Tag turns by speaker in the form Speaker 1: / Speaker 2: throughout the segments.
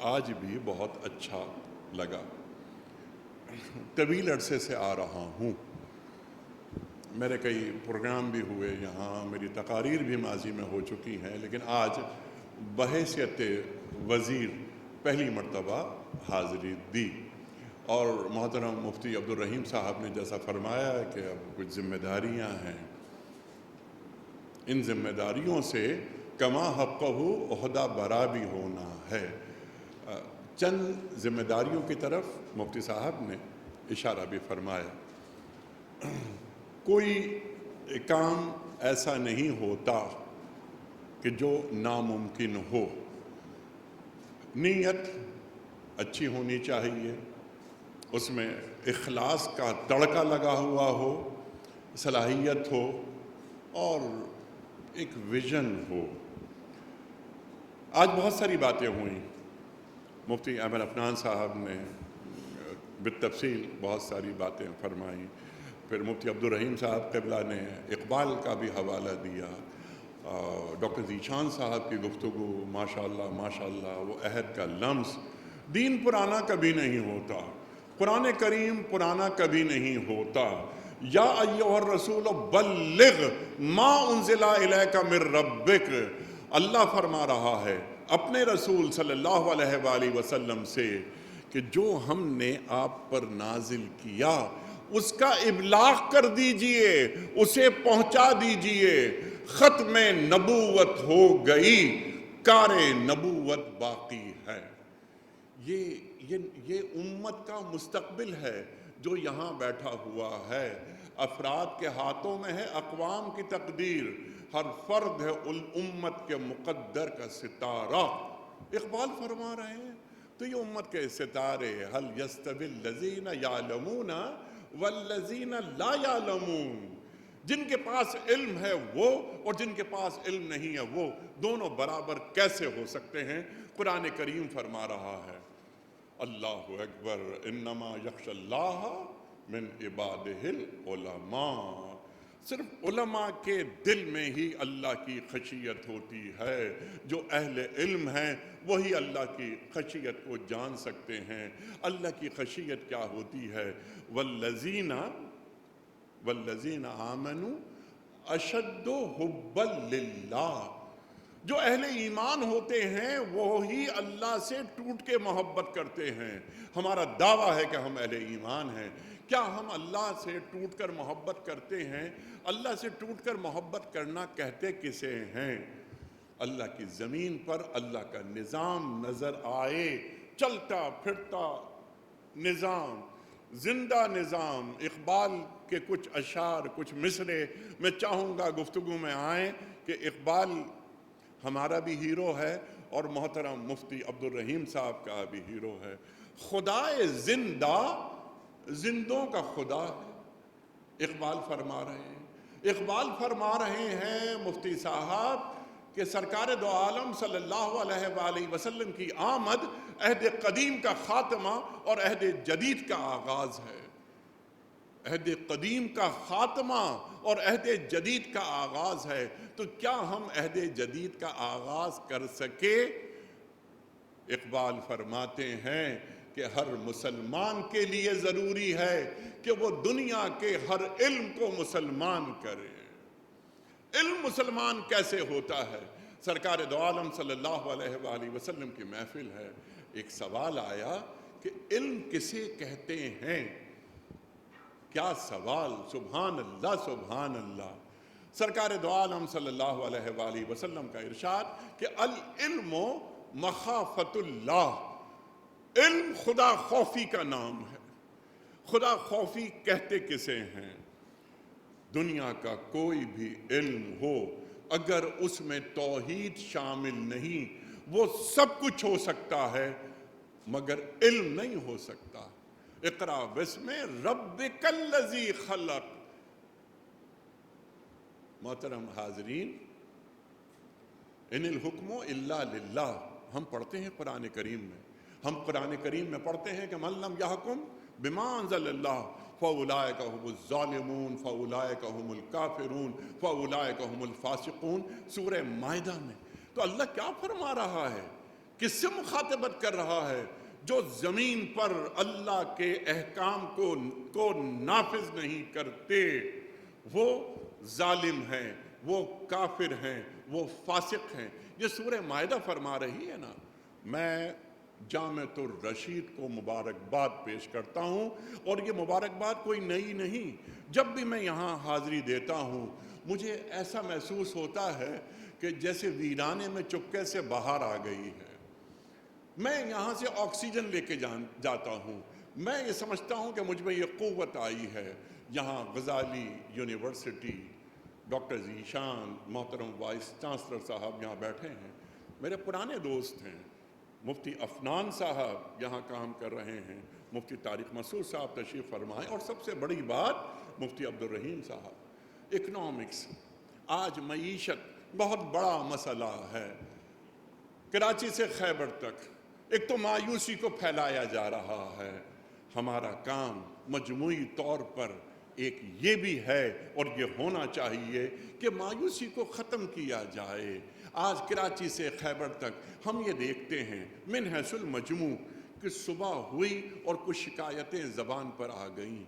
Speaker 1: آج بھی بہت اچھا لگا۔ طویل عرصے سے آ رہا ہوں، میرے کئی پروگرام بھی ہوئے یہاں، میری تقاریر بھی ماضی میں ہو چکی ہیں، لیکن آج بحیثیت وزیر پہلی مرتبہ حاضری دی۔ اور محترم مفتی عبدالرحیم صاحب نے جیسا فرمایا کہ اب کچھ ذمہ داریاں ہیں، ان ذمہ داریوں سے کما حقہ عہدہ برا بھی ہونا ہے۔ چند ذمہ داریوں کی طرف مفتی صاحب نے اشارہ بھی فرمایا۔ کوئی کام ایسا نہیں ہوتا کہ جو ناممکن ہو، نیت اچھی ہونی چاہیے، اس میں اخلاص کا تڑکا لگا ہوا ہو، صلاحیت ہو اور ایک ویژن ہو۔ آج بہت ساری باتیں ہوئیں، مفتی احمد عفنان صاحب نے بالتفصیل بہت ساری باتیں فرمائیں، پھر مفتی عبدالرحیم صاحب قبلہ نے اقبال کا بھی حوالہ دیا، ڈاکٹر ذیشان صاحب کی گفتگو ماشاءاللہ ماشاءاللہ، وہ عہد کا لمس، دین پرانا کبھی نہیں ہوتا، قرآن کریم پرانا کبھی نہیں ہوتا۔ یا ایھا الرسول بلغ ما انزل الیک من ربک، اللہ فرما رہا ہے اپنے رسول صلی اللہ علیہ وآلہ وسلم سے کہ جو ہم نے آپ پر نازل کیا اس کا ابلاغ کر دیجئے، اسے پہنچا دیجئے۔ ختم نبوت ہو گئی، کار نبوت باقی ہے۔ یہ امت کا مستقبل ہے جو یہاں بیٹھا ہوا ہے۔ افراد کے ہاتھوں میں ہے اقوام کی تقدیر، ہر فرد ہے الامت کے مقدر کا ستارہ۔ اقبال فرما رہے ہیں تو یہ امت کے ستارے، هل يستوي الذين يعلمون والذين لا يعلمون، جن کے پاس علم ہے وہ اور جن کے پاس علم نہیں ہے وہ دونوں برابر کیسے ہو سکتے ہیں؟ قرآن کریم فرما رہا ہے اللہ اکبر انما یخشی اللہ من عبادہ العلماء، صرف علماء کے دل میں ہی اللہ کی خشیت ہوتی ہے۔ جو اہل علم ہیں وہی اللہ کی خشیت کو جان سکتے ہیں۔ اللہ کی خشیت کیا ہوتی ہے؟ والذین آمنوا اشد حبا للہ، جو اہل ایمان ہوتے ہیں وہی اللہ سے ٹوٹ کے محبت کرتے ہیں۔ ہمارا دعویٰ ہے کہ ہم اہل ایمان ہیں، کیا ہم اللہ سے ٹوٹ کر محبت کرتے ہیں؟ اللہ سے ٹوٹ کر محبت کرنا کہتے کسے ہیں؟ اللہ کی زمین پر اللہ کا نظام نظر آئے، چلتا پھرتا نظام، زندہ نظام۔ اقبال کے کچھ اشعار، کچھ مصرے میں چاہوں گا گفتگو میں آئیں کہ اقبال ہمارا بھی ہیرو ہے اور محترم مفتی عبدالرحیم صاحب کا بھی ہیرو ہے۔ خدائے زندہ زندوں کا خدا ہے، اقبال فرما رہے ہیں۔ اقبال فرما رہے ہیں مفتی صاحب کہ سرکار دو عالم صلی اللہ علیہ وآلہ وسلم کی آمد عہد قدیم کا خاتمہ اور عہد جدید کا آغاز ہے۔ عہد قدیم کا خاتمہ اور عہد جدید کا آغاز ہے، تو کیا ہم عہد جدید کا آغاز کر سکے؟ اقبال فرماتے ہیں کہ ہر مسلمان کے لیے ضروری ہے کہ وہ دنیا کے ہر علم کو مسلمان کرے۔ علم مسلمان کیسے ہوتا ہے؟ سرکار دو عالم صلی اللہ علیہ وآلہ وسلم کی محفل ہے، ایک سوال آیا کہ علم کسے کہتے ہیں؟ کیا سوال! سبحان اللہ سبحان اللہ۔ سرکار دو عالم صلی اللہ علیہ وآلہ وسلم کا ارشاد کہ العلم مخافت اللہ، علم خدا خوفی کا نام ہے۔ خدا خوفی کہتے کسے ہیں؟ دنیا کا کوئی بھی علم ہو اگر اس میں توحید شامل نہیں، وہ سب کچھ ہو سکتا ہے مگر علم نہیں ہو سکتا۔ اقرأ بسم ربک الذی خلق۔ محترم حاضرین، ان الحکم الا للہ، ہم پڑھتے ہیں قرآن کریم میں، ہم قرآن کریم میں پڑھتے ہیں کہ من لم یحکم بما انزل اللہ فاولئک هم الظالمون فاولئک هم الکافرون فاولئک هم الفاسقون، سورہ مائدہ میں۔ تو اللہ کیا فرما رہا ہے کس سے مخاطبت کر رہا ہے؟ جو زمین پر اللہ کے احکام کو نافذ نہیں کرتے، وہ ظالم ہیں، وہ کافر ہیں، وہ فاسق ہیں۔ یہ سورہ مائدہ فرما رہی ہے نا۔ میں جامعۃ الرشید کو مبارکباد پیش کرتا ہوں، اور یہ مبارکباد کوئی نئی نہیں۔ جب بھی میں یہاں حاضری دیتا ہوں مجھے ایسا محسوس ہوتا ہے کہ جیسے ویرانے میں چپکے سے باہر آ گئی ہے۔ میں یہاں سے آکسیجن لے کے جاتا ہوں۔ میں یہ سمجھتا ہوں کہ مجھ میں یہ قوت آئی ہے۔ یہاں غزالی یونیورسٹی، ڈاکٹر ذیشان، محترم وائس چانسلر صاحب یہاں بیٹھے ہیں، میرے پرانے دوست ہیں۔ مفتی عفنان صاحب یہاں کام کر رہے ہیں، مفتی طارق مسعود صاحب تشریف فرمائیں، اور سب سے بڑی بات مفتی عبدالرحیم صاحب۔ اکنامکس، آج معیشت بہت بڑا مسئلہ ہے۔ کراچی سے خیبر تک ایک تو مایوسی کو پھیلایا جا رہا ہے۔ ہمارا کام مجموعی طور پر ایک یہ بھی ہے، اور یہ ہونا چاہیے کہ مایوسی کو ختم کیا جائے۔ آج کراچی سے خیبر تک ہم یہ دیکھتے ہیں من حیث المجموع کہ صبح ہوئی اور کچھ شکایتیں زبان پر آ گئیں۔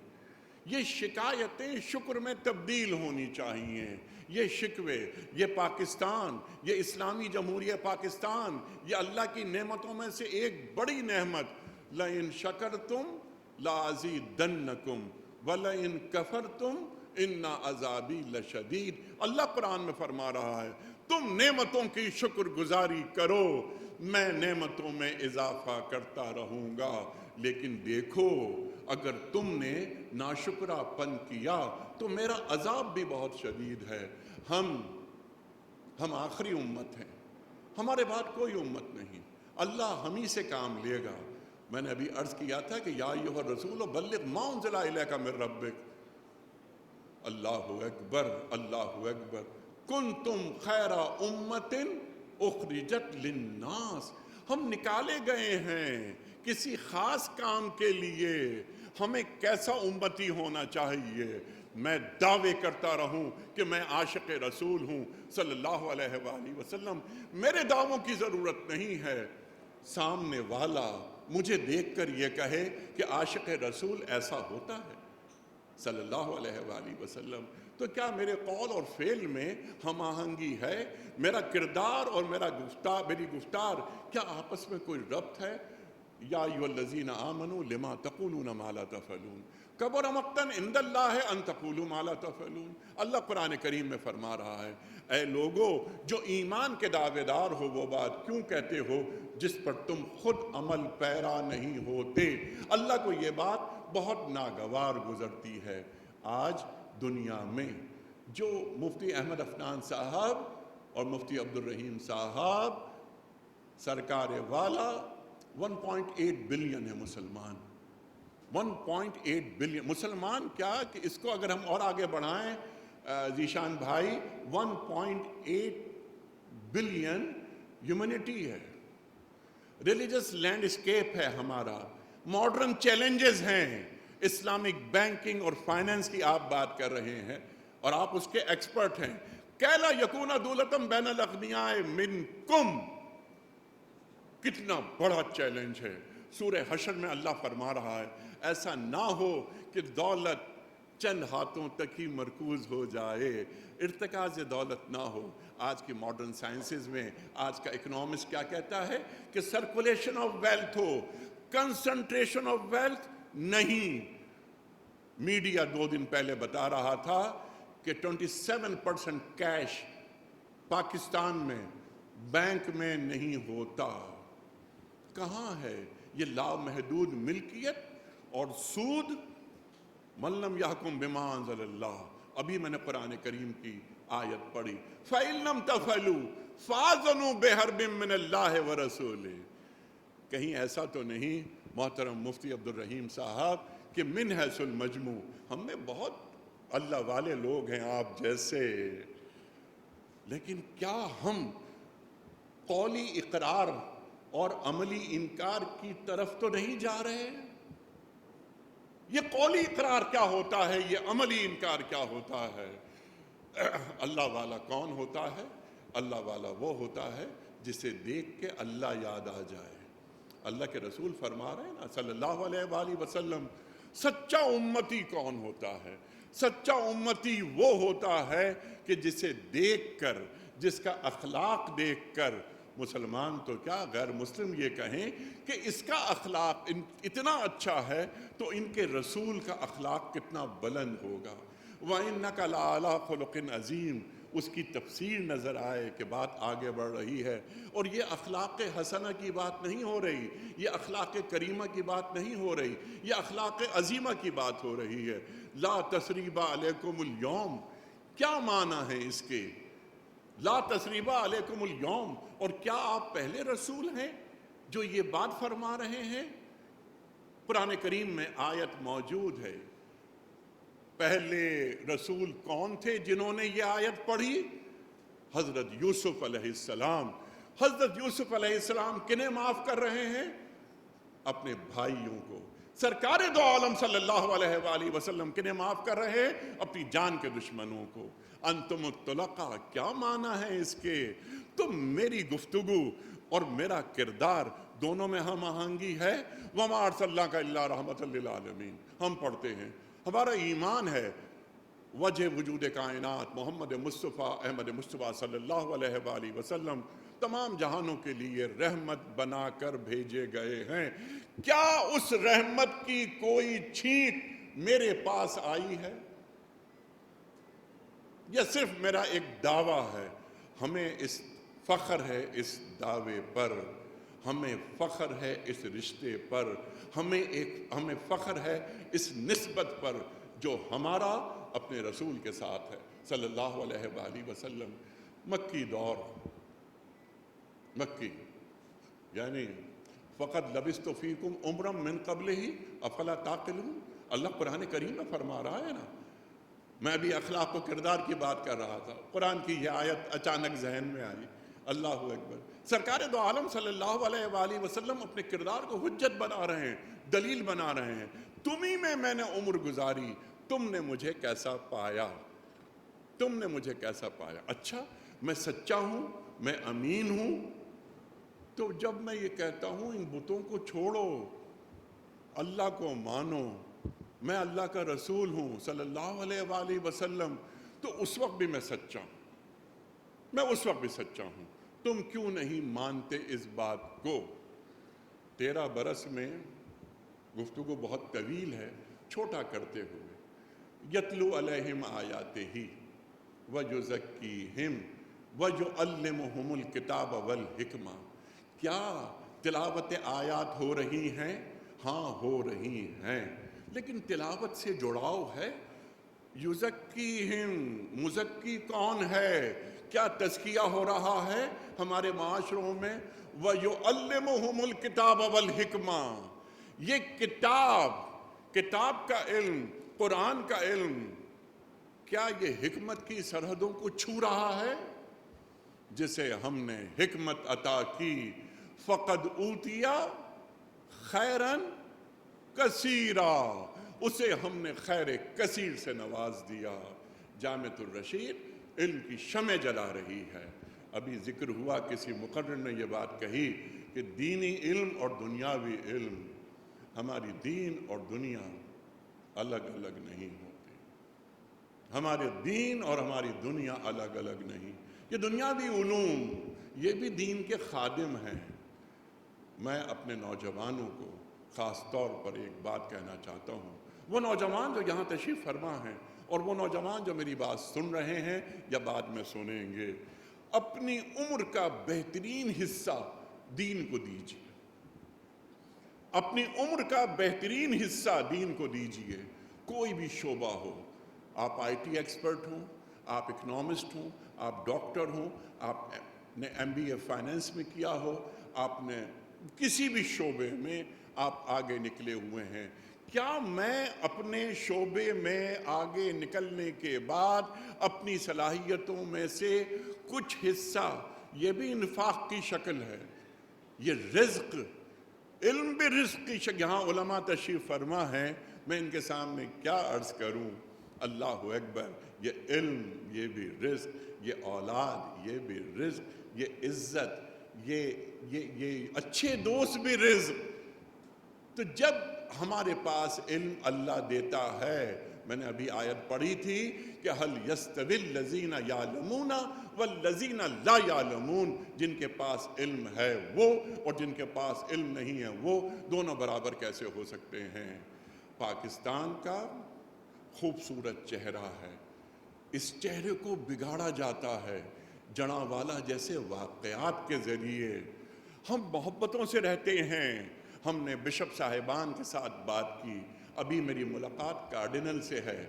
Speaker 1: یہ شکایتیں شکر میں تبدیل ہونی چاہیے۔ یہ شکوے، یہ پاکستان، یہ اسلامی جمہوریہ پاکستان، یہ اللہ کی نعمتوں میں سے ایک بڑی نعمت، لَإِن شَكَرْتُمْ لَأَزِيدَنَّكُمْ وَلَئِن كَفَرْتُمْ إِنَّ عَذَابِي لَشَدِيدٌ۔ اللہ قرآن میں فرما رہا ہے تم نعمتوں کی شکر گزاری کرو، میں نعمتوں میں اضافہ کرتا رہوں گا، لیکن دیکھو اگر تم نے ناشکرا پن کیا تو میرا عذاب بھی بہت شدید ہے۔ ہم آخری امت ہیں، ہمارے بعد کوئی امت نہیں، اللہ ہم ہی سے کام لے گا۔ میں نے ابھی عرض کیا تھا کہ یا ایھا الرسول بلغ ما انزل الیک من ربک۔ اللہ اکبر، اللہ اکبر۔ کنتم خیر امت اخرجت للناس۔ ہم نکالے گئے ہیں کسی خاص کام کے لیے۔ ہمیں کیسا امتی ہونا چاہیے؟ میں دعوے کرتا رہوں کہ میں عاشق رسول ہوں صلی اللہ علیہ وآلہ وسلم۔ میرے دعووں کی ضرورت نہیں ہے، سامنے والا مجھے دیکھ کر یہ کہے کہ عاشق رسول ایسا ہوتا ہے صلی اللہ علیہ وآلہ وسلم، تو کیا میرے قول اور فعل میں ہم آہنگی ہے؟ میرا کردار اور میری گفتار کیا آپس میں کوئی ربط ہے؟ یا ایھا الذین آمنوا لما تقولون ما لا تفعلون کبر مقتا عند اللہ ان تقولوا ما لا تفعلون۔ اللہ قرآن کریم میں فرما رہا ہے اے لوگو جو ایمان کے دعوے دار ہو وہ بات کیوں کہتے ہو جس پر تم خود عمل پیرا نہیں ہوتے۔ اللہ کو یہ بات بہت ناگوار گزرتی ہے۔ آج دنیا میں جو مفتی احمد عفنان صاحب اور مفتی عبدالرحیم صاحب سرکار والا 1.8 بلین ہے مسلمان، 1.8 بلین مسلمان، کیا کہ اس کو اگر ہم اور آگے بڑھائیں ذیشان بھائی 1.8 بلین ہیومنٹی ہے، ریلیجس لینڈسکیپ ہے ہمارا، ماڈرن چیلنجز ہیں، اسلامک بینکنگ اور فائنینس کی آپ بات کر رہے ہیں اور آپ اس کے ایکسپرٹ ہیں۔ کیلا یکون دولتم بین الاغنیاء منکم، کتنا بڑا چیلنج ہے۔ سورہ حشر میں اللہ فرما رہا ہے ایسا نہ ہو کہ دولت چند ہاتھوں تک ہی مرکوز ہو جائے، ارتکاز دولت نہ ہو۔ آج کی ماڈرن سائنسز میں آج کا اکنامکس کیا کہتا ہے کہ circulation of wealth who, concentration of wealth نہیں۔ میڈیا 2 دن پہلے بتا رہا تھا کہ 27% کیش پاکستان میں بینک میں نہیں ہوتا۔ کہاں ہے یہ لامحدود ملکیت اور سود؟ من لم یحکم بما انزل اللہ، ابھی میں نے قرآن کریم کی آیت پڑھی فَإِن لَمْ تَفْعَلُوا فَأَذَنُوا بِحَرْبٍ مِّنَ اللَّهِ وَرَسُولِهِ۔ کہیں ایسا تو نہیں محترم مفتی عبدالرحیم صاحب کہ من حیث المجموع ہم میں بہت اللہ والے لوگ ہیں آپ جیسے، لیکن کیا ہم قولی اقرار اور عملی انکار کی طرف تو نہیں جا رہے؟ یہ قولی اقرار کیا ہوتا ہے، یہ عملی انکار کیا ہوتا ہے؟ اللہ والا کون ہوتا ہے؟ اللہ والا وہ ہوتا ہے جسے دیکھ کے اللہ یاد آ جائے۔ اللہ کے رسول فرما رہے ہیں نا صلی اللہ علیہ وآلہ وسلم، سچا امتی کون ہوتا ہے؟ سچا امتی وہ ہوتا ہے کہ جسے دیکھ کر، جس کا اخلاق دیکھ کر مسلمان تو کیا غیر مسلم یہ کہیں کہ اس کا اخلاق اتنا اچھا ہے تو ان کے رسول کا اخلاق کتنا بلند ہوگا۔ وَإِنَّكَ لَعَلَىٰ خُلُقٍ عَظِيمٍ، اس کی تفسیر نظر آئے کہ بات آگے بڑھ رہی ہے، اور یہ اخلاق حسنہ کی بات نہیں ہو رہی، یہ اخلاق کریمہ کی بات نہیں ہو رہی، یہ اخلاق عظیمہ کی بات ہو رہی ہے۔ لا تثریب علیکم اليوم، کیا معنی ہے اس کے؟ لا تثریب علیکم اليوم، اور کیا آپ پہلے رسول ہیں جو یہ بات فرما رہے ہیں؟ قرآن کریم میں آیت موجود ہے۔ پہلے رسول کون تھے جنہوں نے یہ آیت پڑھی؟ حضرت یوسف علیہ السلام۔ حضرت یوسف علیہ السلام کنہیں معاف کر رہے ہیں؟ اپنے بھائیوں کو۔ سرکار دو عالم صلی اللہ علیہ وآلہ وسلم کنہیں معاف کر رہے ہیں؟ اپنی جان کے دشمنوں کو۔ انتم الطلقاء، کیا معنی ہے اس کے؟ تو میری گفتگو اور میرا کردار دونوں میں ہم آہنگی ہے۔ وَمَا أَرْسَلْنَاكَ إِلَّا رَحْمَةً لِّلْعَالَمِينَ، ہم پڑھتے ہیں، ہمارا ایمان ہے وجہ وجود کائنات محمد مصطفیٰ احمد مصطفیٰ صلی اللہ علیہ وآلہ وسلم تمام جہانوں کے لیے رحمت بنا کر بھیجے گئے ہیں۔ کیا اس رحمت کی کوئی چھینٹ میرے پاس آئی ہے؟ یہ صرف میرا ایک دعویٰ ہے؟ ہمیں اس فخر ہے اس دعوے پر، ہمیں فخر ہے اس رشتے پر، ہمیں فخر ہے اس نسبت پر جو ہمارا اپنے رسول کے ساتھ ہے صلی اللہ علیہ وآلہ وسلم۔ مکی دور، مکی یعنی فقط لبثت فیکم عمرا من قبلہ افلا تعقلون، اللہ قرآن کریم میں فرما رہا ہے نا۔ میں بھی اخلاق و کردار کی بات کر رہا تھا، قرآن کی یہ آیت اچانک ذہن میں آئی۔ اللہ اکبر۔ سرکار دو عالم صلی اللہ علیہ وآلہ وسلم اپنے کردار کو حجت بنا رہے ہیں، دلیل بنا رہے ہیں۔ تمہیں میں نے عمر گزاری، تم نے مجھے کیسا پایا؟ تم نے مجھے کیسا پایا؟ اچھا، میں سچا ہوں، میں امین ہوں، تو جب میں یہ کہتا ہوں ان بتوں کو چھوڑو، اللہ کو مانو، میں اللہ کا رسول ہوں صلی اللہ علیہ وآلہ وسلم، تو اس وقت بھی میں سچا ہوں، میں اس وقت بھی سچا ہوں۔ تم کیوں نہیں مانتے اس بات کو؟ 13 برس میں گفتگو بہت طویل ہے، چھوٹا کرتے ہوئے، یتلو علیہم آیاتہ ویزکیہم ویعلمہم الکتاب والحکمہ، کیا تلاوت آیات ہو رہی ہیں؟ ہاں ہو رہی ہیں، لیکن تلاوت سے جڑاؤ ہے؟ یزکیہم، مزکی کون ہے؟ کیا تزکیہ ہو رہا ہے ہمارے معاشروں میں؟ وَيُعَلِّمُهُمُ الْكِتَابَ وَالْحِكْمَةَ، یہ کتاب کا علم، قرآن کا علم، کیا یہ حکمت کی سرحدوں کو چھو رہا ہے؟ جسے ہم نے حکمت عطا کی فقد اوتیا خیرن کثیرا، اسے ہم نے خیر کثیر سے نواز دیا۔ جامعۃ الرشید علم کی شمع جلا رہی ہے۔ ابھی ذکر ہوا، کسی مقرر نے یہ بات کہی کہ دینی علم اور دنیاوی علم، ہماری دین اور دنیا الگ الگ نہیں ہوتے، ہمارے دین اور ہماری دنیا الگ الگ نہیں۔ یہ دنیاوی علوم یہ بھی دین کے خادم ہیں۔ میں اپنے نوجوانوں کو خاص طور پر ایک بات کہنا چاہتا ہوں، وہ نوجوان جو یہاں تشریف فرما ہیں اور وہ نوجوان جو میری بات سن رہے ہیں یا بعد میں سنیں گے، اپنی عمر کا بہترین حصہ دین کو دیجیے، اپنی عمر کا بہترین حصہ دین کو دیجیے۔ کوئی بھی شعبہ ہو، آپ آئی ٹی ایکسپرٹ ہوں، آپ اکنامسٹ ہوں، آپ ڈاکٹر ہوں، آپ نے MBA فائنینس میں کیا ہو، آپ نے کسی بھی شعبے میں آپ آگے نکلے ہوئے ہیں، کیا میں اپنے شعبے میں آگے نکلنے کے بعد اپنی صلاحیتوں میں سے کچھ حصہ، یہ بھی انفاق کی شکل ہے، یہ رزق، علم بھی رزق کی شکل، یہاں علماء تشریف فرما ہے، میں ان کے سامنے کیا عرض کروں؟ اللہ اکبر، یہ علم یہ بھی رزق، یہ اولاد یہ بھی رزق، یہ عزت یہ اچھے دوست بھی رزق. تو جب ہمارے پاس علم اللہ دیتا ہے، میں نے ابھی آیت پڑھی تھی کہ هل يستوي الذين يعلمون والذين لا يعلمون، جن کے پاس علم ہے وہ اور جن کے پاس علم نہیں ہے وہ دونوں برابر کیسے ہو سکتے ہیں؟ پاکستان کا خوبصورت چہرہ ہے، اس چہرے کو بگاڑا جاتا ہے جڑاں جیسے واقعات کے ذریعے. ہم محبتوں سے رہتے ہیں. ہم نے بشپ صاحبان کے ساتھ بات کی، ابھی میری ملاقات کارڈینل سے ہے،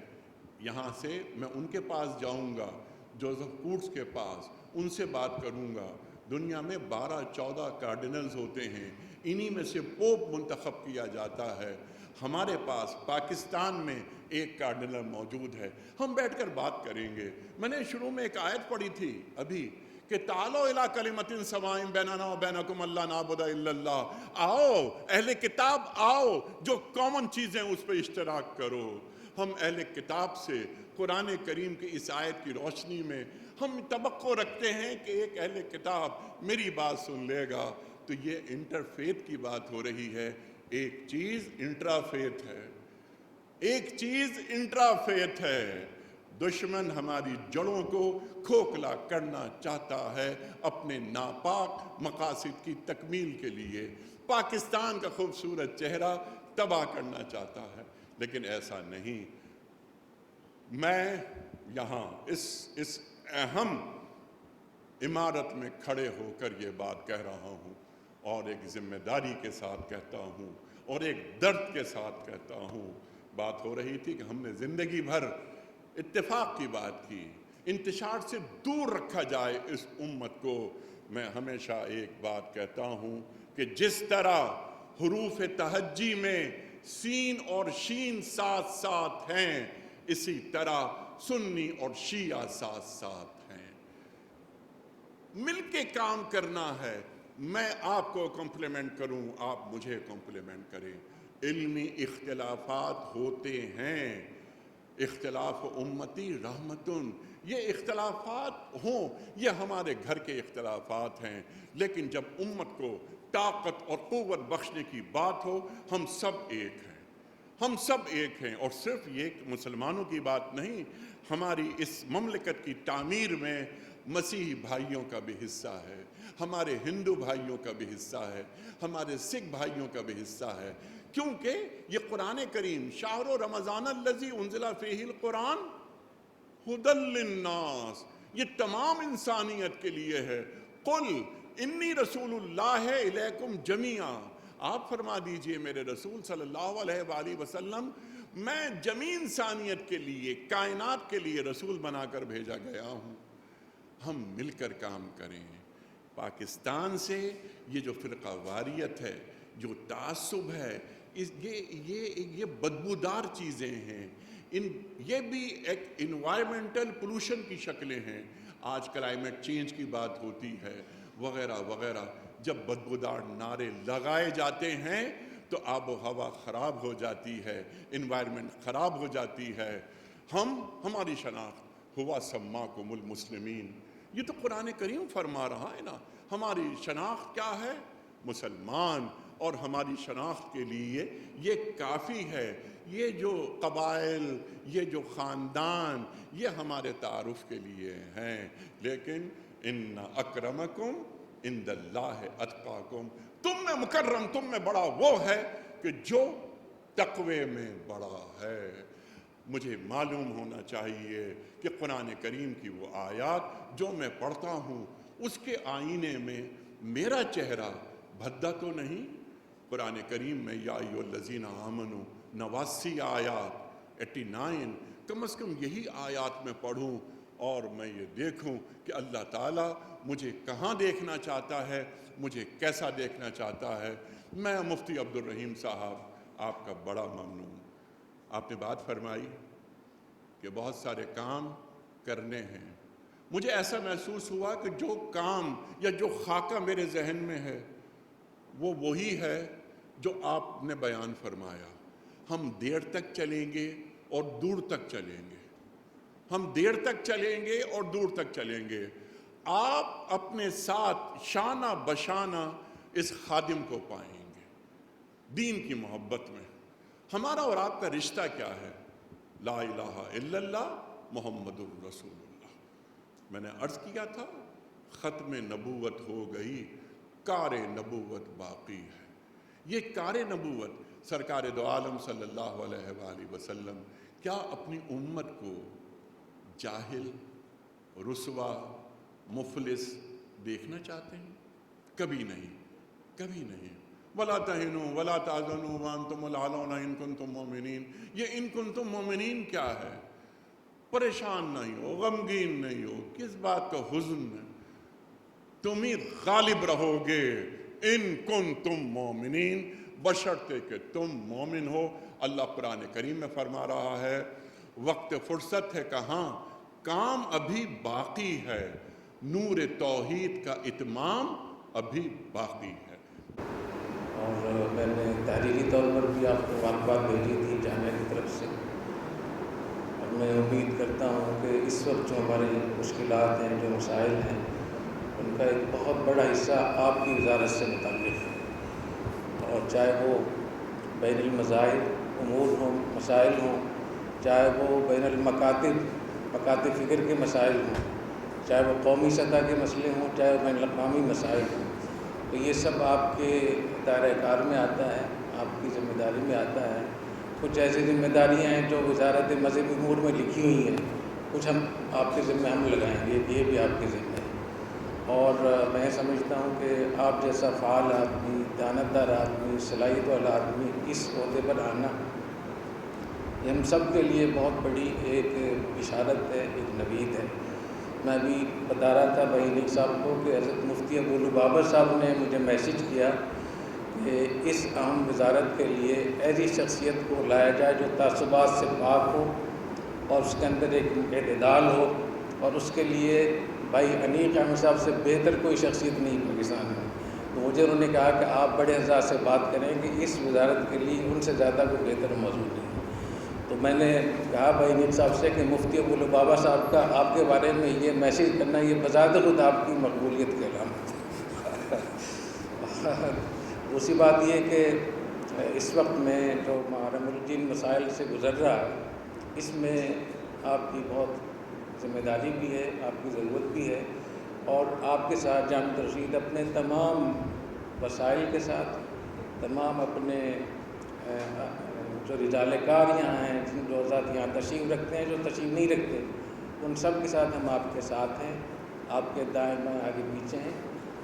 Speaker 1: یہاں سے میں ان کے پاس جاؤں گا، جوزف کوٹس کے پاس، ان سے بات کروں گا. دنیا میں 12-14 کارڈینلز ہوتے ہیں، انہی میں سے پوپ منتخب کیا جاتا ہے. ہمارے پاس پاکستان میں ایک کارڈینل موجود ہے، ہم بیٹھ کر بات کریں گے. میں نے شروع میں ایک آیت پڑھی تھی ابھی کہ تعالوا الی کلمۃ سواء بیننا و بینکم الا نعبد الا اللہ. آؤ اہل کتاب، آؤ جو کامن چیزیں اس پہ اشتراک کرو. ہم اہل کتاب سے قرآن کریم کی اس آیت کی روشنی میں ہم توقع رکھتے ہیں کہ ایک اہل کتاب میری بات سن لے گا. تو یہ انٹرفیتھ کی بات ہو رہی ہے. ایک چیز انٹرافیتھ ہے، ایک چیز انٹرافیتھ ہے. دشمن ہماری جڑوں کو کھوکھلا کرنا چاہتا ہے اپنے ناپاک مقاصد کی تکمیل کے لیے. پاکستان کا خوبصورت چہرہ تباہ کرنا چاہتا ہے، لیکن ایسا نہیں. میں یہاں اس اہم عمارت میں کھڑے ہو کر یہ بات کہہ رہا ہوں، اور ایک ذمہ داری کے ساتھ کہتا ہوں اور ایک درد کے ساتھ کہتا ہوں. بات ہو رہی تھی کہ ہم نے زندگی بھر اتفاق کی بات کی، انتشار سے دور رکھا جائے اس امت کو. میں ہمیشہ ایک بات کہتا ہوں کہ جس طرح حروف تہجی میں سین اور شین ساتھ ساتھ ہیں، اسی طرح سنی اور شیعہ ساتھ ساتھ ہیں. مل کے کام کرنا ہے. میں آپ کو کمپلیمنٹ کروں، آپ مجھے کمپلیمنٹ کریں. علمی اختلافات ہوتے ہیں، اختلاف امتی رحمتن. یہ اختلافات ہوں، یہ ہمارے گھر کے اختلافات ہیں، لیکن جب امت کو طاقت اور قوت بخشنے کی بات ہو، ہم سب ایک ہیں. ہم سب ایک ہیں. اور صرف یہ مسلمانوں کی بات نہیں، ہماری اس مملکت کی تعمیر میں مسیحی بھائیوں کا بھی حصہ ہے، ہمارے ہندو بھائیوں کا بھی حصہ ہے، ہمارے سکھ بھائیوں کا بھی حصہ ہے. کیونکہ یہ قرآن کریم شہر رمضان الذی انزل فیہ القرآن ھدی للناس، یہ تمام انسانیت کے لیے ہے. قل انی رسول اللہ الیکم جمیعا. آپ فرما دیجئے میرے رسول صلی اللہ علیہ وآلہ وسلم، میں جمیع انسانیت کے لیے، کائنات کے لیے رسول بنا کر بھیجا گیا ہوں. ہم مل کر کام کریں. پاکستان سے یہ جو فرقہ واریت ہے، جو تعصب ہے، یہ بدبودار چیزیں ہیں. یہ بھی ایک انوائرمنٹل پولوشن کی شکلیں ہیں. آج کلائمیٹ چینج کی بات ہوتی ہے وغیرہ وغیرہ. جب بدبودار نعرے لگائے جاتے ہیں تو آب و ہوا خراب ہو جاتی ہے، انوائرمنٹ خراب ہو جاتی ہے. ہماری شناخت ہوا سماکم المسلمین، یہ تو قرآن کریم فرما رہا ہے نا. ہماری شناخت کیا ہے؟ مسلمان. اور ہماری شناخت کے لیے یہ کافی ہے. یہ جو قبائل، یہ جو خاندان، یہ ہمارے تعارف کے لیے ہیں. لیکن ان اکرمکم عند اللہ اتقاکم، تم میں مکرم، تم میں بڑا وہ ہے کہ جو تقوی میں بڑا ہے. مجھے معلوم ہونا چاہیے کہ قرآن کریم کی وہ آیات جو میں پڑھتا ہوں، اس کے آئینے میں میرا چہرہ بھدا تو نہیں. قرآن کریم میں یا ایھا الذین آمنوا 89 آیات، 89 کم از کم یہی آیات میں پڑھوں اور میں یہ دیکھوں کہ اللہ تعالیٰ مجھے کہاں دیکھنا چاہتا ہے، مجھے کیسا دیکھنا چاہتا ہے. میں مفتی عبد الرحیم صاحب آپ کا بڑا ممنون. آپ نے بات فرمائی کہ بہت سارے کام کرنے ہیں. مجھے ایسا محسوس ہوا کہ جو کام یا جو خاکہ میرے ذہن میں ہے وہ وہی ہے جو آپ نے بیان فرمایا. ہم دیر تک چلیں گے اور دور تک چلیں گے. ہم دیر تک چلیں گے اور دور تک چلیں گے. آپ اپنے ساتھ شانہ بشانہ اس خادم کو پائیں گے دین کی محبت میں۔ ہمارا اور آپ کا رشتہ کیا ہے؟ لا الہ الا اللہ محمد الرسول اللہ۔ میں نے عرض کیا تھا ختم نبوت ہو گئی، کار نبوت باقی ہے۔ یہ کار نبوت سرکار دو عالم صلی اللہ علیہ وآلہ وسلم کیا اپنی امت کو جاہل، رسوا، مفلس دیکھنا چاہتے ہیں؟ کبھی نہیں، کبھی نہیں۔ وَلَا تَهِنُوا وَلَا تَحْزَنُوا وَأَنْتُمُ الْأَعْلَوْنَ إِن كُنتُم مُؤْمِنِينَ۔ یہ ان کنتم مومنین کیا ہے؟ پریشان نہیں ہو، غمگین نہیں ہو، کس بات کا حزن ہے؟ تم ہی غالب رہو گے ان کنتم مومنین، بشرطے کہ تم مومن ہو۔ اللہ قرآن کریم میں فرما رہا ہے وقت فرصت ہے کہاں، کام ابھی باقی ہے، نور توحید کا اتمام ابھی باقی ہے۔
Speaker 2: اور میں نے تحریری طور پر بھی آپ کو بات بھیجی تھی جامعہ کی طرف سے، اور میں امید کرتا ہوں کہ اس وقت جو ہماری مشکلات ہیں، جو مسائل ہیں، ان کا ایک بہت بڑا حصہ آپ کی وزارت سے متعلق ہے، اور چاہے وہ بین المذاہب امور ہوں، مسائل ہوں، چاہے وہ بین مکاتب فکر کے مسائل ہوں، چاہے وہ قومی سطح کے مسئلے ہوں، چاہے وہ بین الاقوامی مسائل ہوں، تو یہ سب آپ کے دائرۂ کار میں آتا ہے، آپ کی ذمہ داری میں آتا ہے۔ کچھ ایسی ذمہ داریاں ہیں جو وزارت مذہبی امور میں لکھی ہوئی ہیں، کچھ آپ کے ذمہ ہم لگائیں گے، یہ بھی آپ کے ذمہ ہے۔ اور میں سمجھتا ہوں کہ آپ جیسا فعال آدمی، دیانتدار آدمی، صلاحیت والا آدمی اس عہدے پر آنا یہ ہم سب کے لیے بہت بڑی ایک بشارت ہے، ایک نوید ہے۔ میں ابھی بتا رہا تھا بھائی نیک صاحب کو کہ حضرت مفتی ابو لبابہ صاحب نے مجھے میسیج کیا کہ اس اہم وزارت کے لیے ایسی شخصیت کو لایا جائے جو تعصبات سے پاک ہو اور اس کے اندر ایک اعتدال ہو، اور اس کے لیے بھائی انیق احمد صاحب سے بہتر کوئی شخصیت نہیں پاکستان میں۔ تو مجھے انہوں نے کہا کہ آپ بڑے حضرات سے بات کریں کہ اس وزارت کے لیے ان سے زیادہ کوئی بہتر موجود نہیں۔ تو میں نے کہا بھائی نیک صاحب سے کہ مفتی ابو لبابہ صاحب کا آپ کے بارے میں یہ میسیج کرنا یہ بذات خود آپ کی مقبولیت کی علامت ہے۔ دوسری بات یہ کہ اس وقت میں جو محرم الدین مسائل سے گزر رہا ہے، اس میں آپ کی بہت ذمہ داری بھی ہے، آپ کی ضرورت بھی ہے، اور آپ کے ساتھ جامعہ رشید اپنے تمام وسائل کے ساتھ، تمام اپنے جو رجال کار یہاں ہیں، جو ذات یہاں تشریف رکھتے ہیں، جو تشریف نہیں رکھتے، ان سب کے ساتھ ہم آپ کے ساتھ ہیں، آپ کے دائیں بائیں آگے پیچھے ہیں،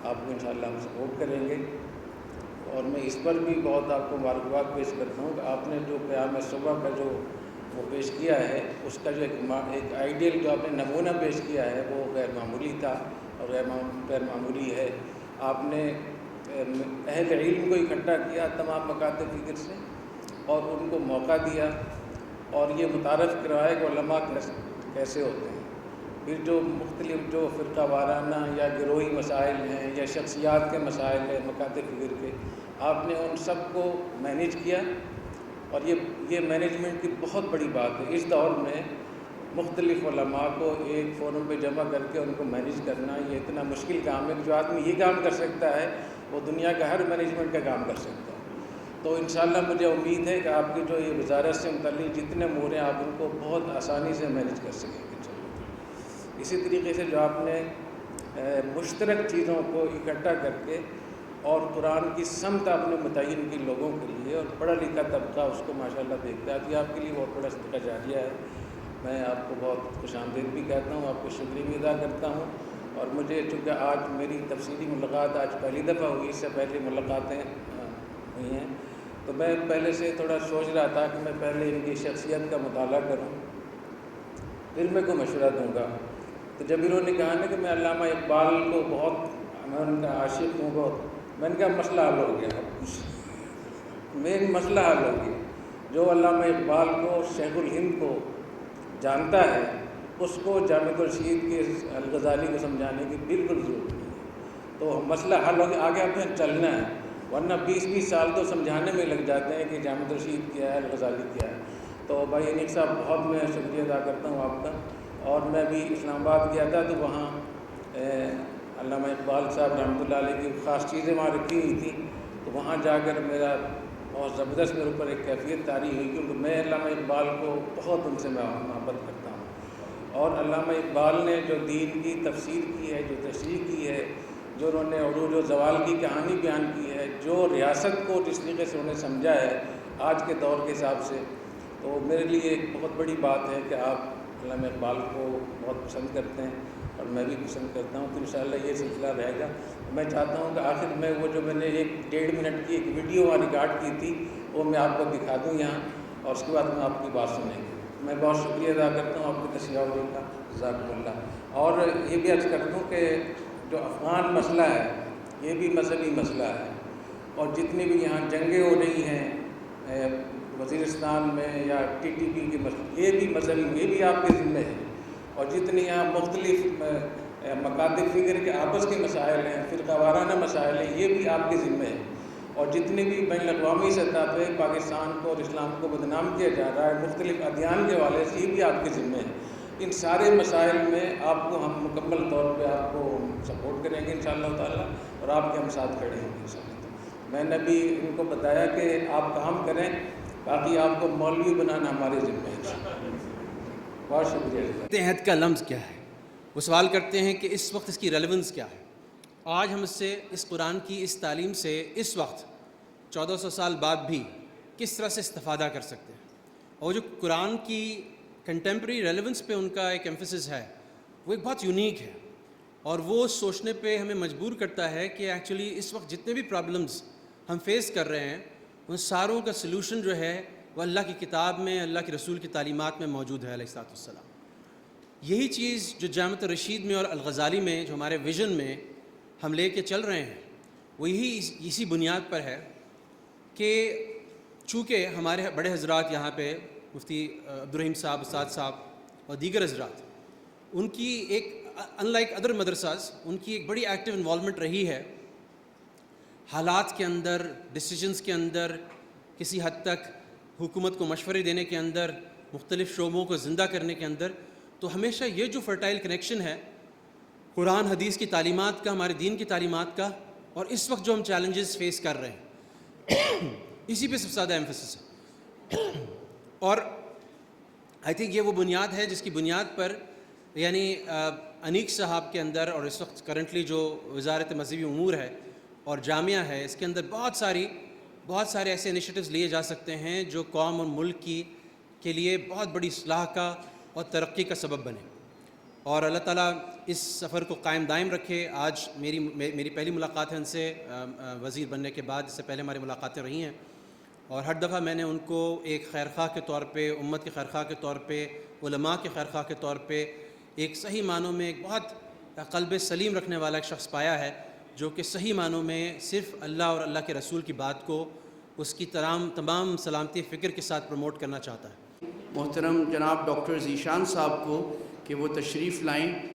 Speaker 2: آپ کو انشاءاللہ ہم سپورٹ کریں گے۔ اور میں اس پر بھی بہت آپ کو مبارکباد پیش کرتا ہوں کہ آپ نے جو قیام صبح کا جو وہ پیش کیا ہے، اس کا جو ایک آئیڈیل جو آپ نے نمونہ پیش کیا ہے وہ غیر معمولی تھا اور غیر معمولی ہے۔ آپ نے اہل علم کو اکٹھا کیا تمام مکاتب فکر سے، اور ان کو موقع دیا اور یہ متعارف کروایا کہ علماء کیسے ہوتے ہیں۔ پھر جو مختلف جو فرقہ وارانہ یا گروہی مسائل ہیں یا شخصیات کے مسائل ہیں مکاتب فکر کے، آپ نے ان سب کو مینیج کیا، اور یہ مینجمنٹ کی بہت بڑی بات ہے۔ اس دور میں مختلف علماء کو ایک فورم پہ جمع کر کے ان کو مینیج کرنا یہ اتنا مشکل کام ہے کہ جو آدمی یہ کام کر سکتا ہے وہ دنیا کا ہر مینجمنٹ کا کام کر سکتا ہے۔ تو انشاءاللہ مجھے امید ہے کہ آپ کی جو یہ وزارت سے متعلق جتنے امور ہیں آپ ان کو بہت آسانی سے مینیج کر سکیں گے انشاءاللہ۔ اسی طریقے سے جو آپ نے مشترک چیزوں کو اکٹھا کر کے اور قرآن کی سمت آپ نے متعین کی لوگوں کے لیے، اور پڑھا لکھا طبقہ اس کو ماشاءاللہ دیکھتا ہے، تو یہ آپ کے لیے بہت بڑا صدقہ جاریہ ہے۔ میں آپ کو بہت خوش آمدید بھی کہتا ہوں، آپ کو شکریہ بھی ادا کرتا ہوں۔ اور مجھے چونکہ آج میری تفصیلی ملاقات آج پہلی دفعہ ہوئی، اس سے پہلے ملاقاتیں ہوئی ہیں، تو میں پہلے سے تھوڑا سوچ رہا تھا کہ میں پہلے ان کی شخصیت کا مطالعہ کروں، پھر میں کو مشورہ دوں گا۔ تو جب انہوں نے کہا نا کہ میں علامہ اقبال کو بہت میں ان کا عاشق ہوں بہت، میں نے کہا مسئلہ حل ہو گیا، مین مسئلہ حل ہو گیا۔ جو علامہ اقبال کو، شیخ الہند کو جانتا ہے، اس کو جامعہ رشید کے الغزالی کو سمجھانے کی بالکل ضرورت نہیں ہے۔ تو مسئلہ حل ہو گیا، آگے آپ نے چلنا ہے، ورنہ 20 سال تو سمجھانے میں لگ جاتے ہیں کہ جامعہ رشید کیا ہے، الغزالی کیا ہے۔ تو بھائی انیق صاحب بہت میں شکریہ ادا کرتا ہوں آپ کا۔ اور میں بھی اسلام آباد گیا تھا تو وہاں علامہ اقبال صاحب رحمۃ اللہ علیہ کی خاص چیزیں وہاں رکھی ہوئی تھیں، تو وہاں جا کر میرا بہت زبردست میرے اوپر ایک کیفیت طاری ہوئی، کیونکہ میں علامہ اقبال کو بہت ان سے محبت کرتا ہوں، اور علامہ اقبال نے جو دین کی تفسیر کی ہے، جو تشریح کی ہے، جو انہوں نے عروج و زوال کی کہانی بیان کی ہے، جو ریاست کو جس طریقے سے انہوں نے سمجھا ہے آج کے دور کے حساب سے، تو میرے لیے ایک بہت بڑی بات ہے کہ آپ علامہ اقبال کو بہت پسند کرتے ہیں اور میں بھی پسند کرتا ہوں، تو انشاءاللہ یہ سلسلہ رہے گا۔ میں چاہتا ہوں کہ آخر میں وہ جو میں نے 1.5 منٹ کی ایک ویڈیو وہاں ریکارڈ کی تھی وہ میں آپ کو دکھا دوں یہاں، اور اس کے بعد میں آپ کی بات سنیں گے۔ میں بہت شکریہ ادا کرتا ہوں آپ کی تشریح آوری کا، جزاکم اللہ۔ اور یہ بھی عرض کر دوں کہ جو افغان مسئلہ ہے یہ بھی مذہبی مسئلہ ہے، اور جتنی بھی یہاں جنگیں ہو رہی ہیں وزیرستان میں یا TTP کے مسئلے، یہ بھی مذہبی، یہ بھی آپ کے ذمہ ہے، اور جتنی یہاں مختلف مکاتب فکر کے آپس کے مسائل ہیں، فرقہ وارانہ مسائل ہیں، یہ بھی آپ کے ذمہ ہے، اور جتنے بھی بین الاقوامی سطح پہ پاکستان کو اور اسلام کو بدنام کیا جا رہا ہے مختلف ادیان کے حوالے سے، یہ بھی آپ کے ذمہ ہے۔ ان سارے مسائل میں آپ کو ہم مکمل طور پہ آپ کو سپورٹ کریں گے انشاءاللہ تعالیٰ، اور آپ کے ہم ساتھ کھڑے ہوں گے انشاءاللہ۔ میں نے بھی ان کو بتایا کہ آپ کام کریں، باقی آپ کو مولوی بنانا ہمارے ذمہ ہے۔ بہت شکریہ۔
Speaker 3: عہد کا لفظ کیا ہے؟ وہ سوال کرتے ہیں کہ اس وقت اس کی ریلیونس کیا ہے؟ آج ہم اس قرآن کی اس تعلیم سے اس وقت 1400 سال بعد بھی کس طرح سے استفادہ کر سکتے ہیں؟ اور جو قرآن کی کنٹمپریری ریلیونس پہ ان کا ایک ایمفیسس ہے وہ ایک بہت یونیک ہے، اور وہ سوچنے پہ ہمیں مجبور کرتا ہے کہ ایکچولی اس وقت جتنے بھی پرابلمز ہم فیس کر رہے ہیں ان ساروں کا سلوشن جو ہے وہ اللہ کی کتاب میں، اللہ کے رسول کی تعلیمات میں موجود ہے علیہ الصلوۃ والسلام۔ یہی چیز جو جامعۃ الرشید میں اور الغزالی میں جو ہمارے ویژن میں ہم لے کے چل رہے ہیں وہ اسی بنیاد پر ہے کہ چونکہ ہمارے بڑے حضرات یہاں پہ مفتی عبدالرحیم صاحب، استاد صاحب اور دیگر حضرات، ان کی ایک ان لائک ادر مدرساز ان کی ایک بڑی ایکٹیو انوالومنٹ رہی ہے حالات کے اندر، ڈیسیجنز کے اندر، کسی حد تک حکومت کو مشورے دینے کے اندر، مختلف شعبوں کو زندہ کرنے کے اندر۔ تو ہمیشہ یہ جو فرٹائل کنیکشن ہے قرآن حدیث کی تعلیمات کا، ہمارے دین کی تعلیمات کا، اور اس وقت جو ہم چیلنجز فیس کر رہے ہیں اسی پہ سب سے زیادہ ایمفیسس ہے۔ اور آئی تھنک یہ وہ بنیاد ہے جس کی بنیاد پر یعنی انیق صاحب کے اندر، اور اس وقت کرنٹلی جو وزارت مذہبی امور ہے اور جامعہ ہے، اس کے اندر بہت سارے ایسے انیشیٹوز لیے جا سکتے ہیں جو قوم اور ملک کے لیے بہت بڑی اصلاح کا اور ترقی کا سبب بنے، اور اللہ تعالیٰ اس سفر کو قائم دائم رکھے۔ آج میری پہلی ملاقات ہے ان سے وزیر بننے کے بعد، اس سے پہلے ہماری ملاقاتیں رہی ہیں، اور ہر دفعہ میں نے ان کو ایک خیرخواہ کے طور پہ، امت کے خیرخواہ کے طور پہ، علماء کے خیرخواہ کے طور پہ، ایک صحیح معنوں میں ایک بہت قلب سلیم رکھنے والا ایک شخص پایا ہے، جو کہ صحیح معنوں میں صرف اللہ اور اللہ کے رسول کی بات کو اس کی تمام سلامتی فکر کے ساتھ پروموٹ کرنا چاہتا ہے۔
Speaker 4: محترم جناب ڈاکٹر ذیشان صاحب کو کہ وہ تشریف لائیں۔